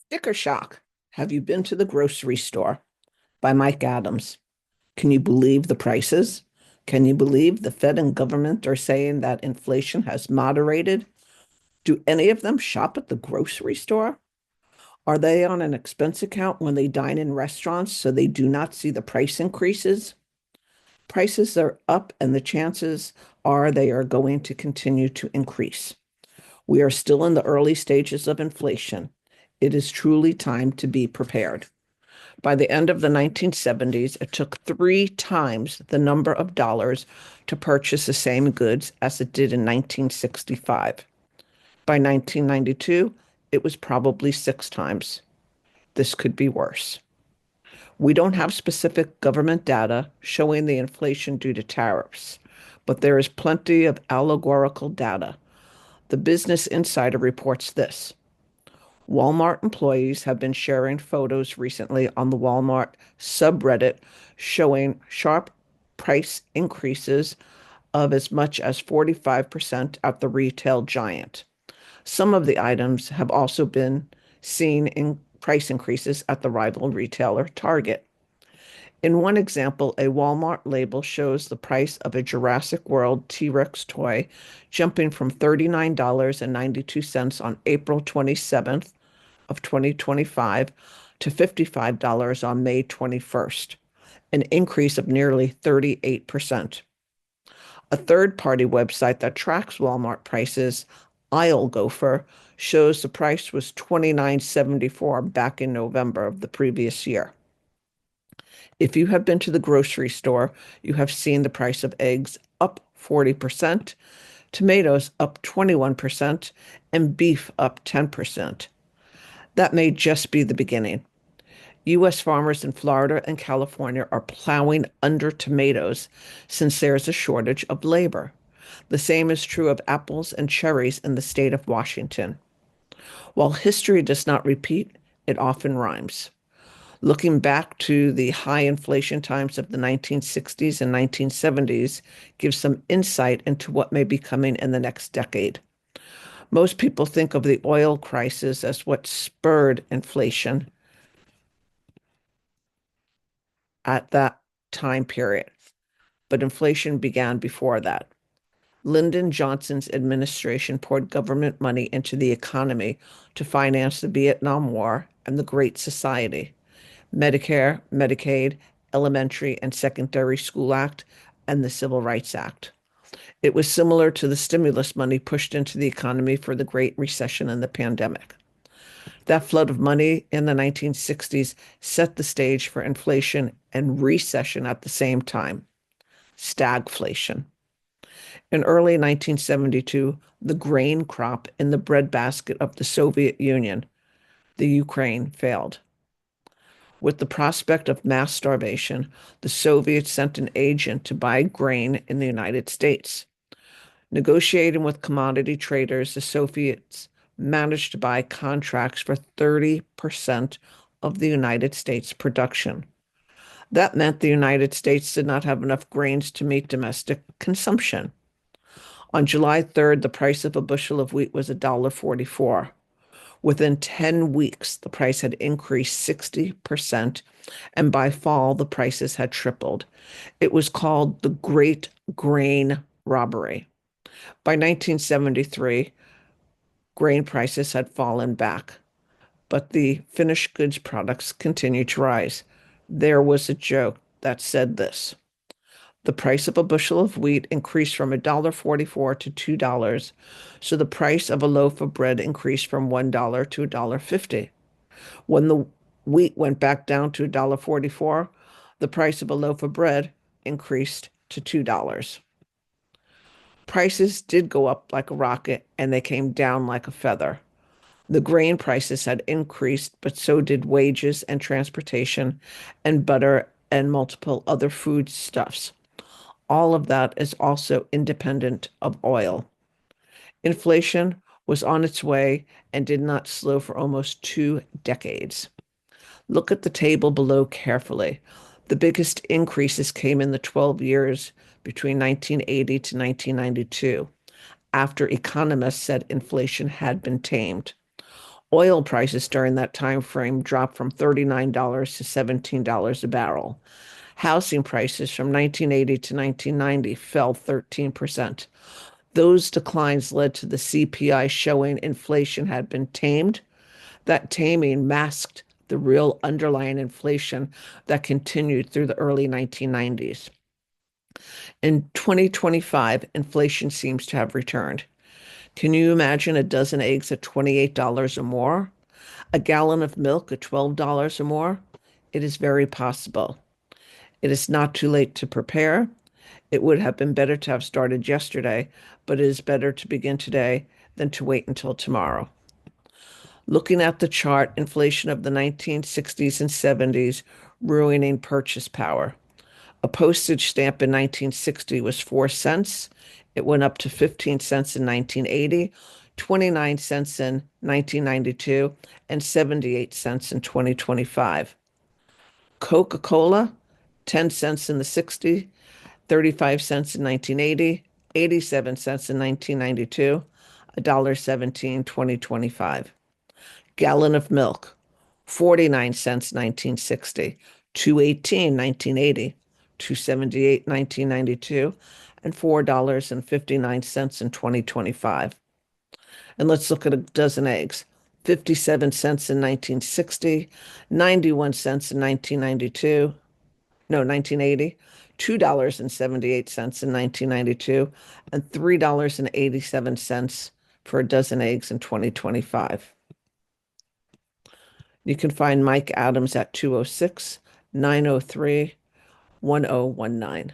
Sticker Shock. Have you been to the grocery store? By Mike Adams. Can you believe the prices? Can you believe the Fed and government are saying that inflation has moderated? Do any of them shop at the grocery store? Are they on an expense account when they dine in restaurants so they do not see the price increases? Prices are up, and the chances are they are going to continue to increase. We are still in the early stages of inflation. It is truly time to be prepared. By the end of the 1970s, it took 3 times the number of dollars to purchase the same goods as it did in 1965. By 1992, it was probably 6 times. This could be worse. We don't have specific government data showing the inflation due to tariffs, but there is plenty of allegorical data. The Business Insider reports this. Walmart employees have been sharing photos recently on the Walmart subreddit showing sharp price increases of as much as 45% at the retail giant. Some of the items have also been seen in price increases at the rival retailer Target. In one example, a Walmart label shows the price of a Jurassic World T-Rex toy jumping from $39.92 on April 27th of 2025 to $55 on May 21st, an increase of nearly 38%. A third-party website that tracks Walmart prices, Aisle Gopher, shows the price was $29.74 back in November of the previous year. If you have been to the grocery store, you have seen the price of eggs up 40%, tomatoes up 21%, and beef up 10%. That may just be the beginning. U.S. farmers in Florida and California are plowing under tomatoes since there's a shortage of labor. The same is true of apples and cherries in the state of Washington. While history does not repeat, it often rhymes. Looking back to the high inflation times of the 1960s and 1970s gives some insight into what may be coming in the next decade. Most people think of the oil crisis as what spurred inflation at that time period, but inflation began before that. Lyndon Johnson's administration poured government money into the economy to finance the Vietnam War and the Great Society, Medicare, Medicaid, Elementary and Secondary School Act, and the Civil Rights Act. It was similar to the stimulus money pushed into the economy for the Great Recession and the pandemic. That flood of money in the 1960s set the stage for inflation and recession at the same time, stagflation. In early 1972, the grain crop in the breadbasket of the Soviet Union, the Ukraine, failed. With the prospect of mass starvation, the Soviets sent an agent to buy grain in the United States. Negotiating with commodity traders, the Soviets managed to buy contracts for 30% of the United States production. That meant the United States did not have enough grains to meet domestic consumption. On July 3rd, the price of a bushel of wheat was $1.44. Within 10 weeks, the price had increased 60%, and by fall, the prices had tripled. It was called the Great Grain Robbery. By 1973, grain prices had fallen back, but the finished goods products continued to rise. There was a joke that said this. The price of a bushel of wheat increased from $1.44 to $2, so the price of a loaf of bread increased from $1 to $1.50. When the wheat went back down to $1.44, the price of a loaf of bread increased to $2. Prices did go up like a rocket and they came down like a feather. The grain prices had increased, but so did wages and transportation and butter and multiple other foodstuffs. All of that is also independent of oil. Inflation was on its way and did not slow for almost 2 decades. Look at the table below carefully. The biggest increases came in the 12 years between 1980 to 1992, after economists said inflation had been tamed. Oil prices during that time frame dropped from $39 to $17 a barrel. Housing prices from 1980 to 1990 fell 13%. Those declines led to the CPI showing inflation had been tamed. That taming masked the real underlying inflation that continued through the early 1990s. In 2025, inflation seems to have returned. Can you imagine a dozen eggs at $28 or more? A gallon of milk at $12 or more? It is very possible. It is not too late to prepare. It would have been better to have started yesterday, but it is better to begin today than to wait until tomorrow. Looking at the chart, inflation of the 1960s and 70s ruining purchase power. A postage stamp in 1960 was 4 cents. It went up to 15 cents in 1980, 29 cents in 1992, and 78 cents in 2025. Coca-Cola, 10 cents in the 60s, 35 cents in 1980, 87 cents in 1992, $1.17 2025. Gallon of milk, 49 cents 1960, 2.18 1980, 2.78 1992, and $4.59 in 2025. And let's look at a dozen eggs. 57 cents in 1960, 91 cents in 1992, no, 1980, $2.78 in 1992, and $3.87 for a dozen eggs in 2025. You can find Mike Adams at 206 903 1019.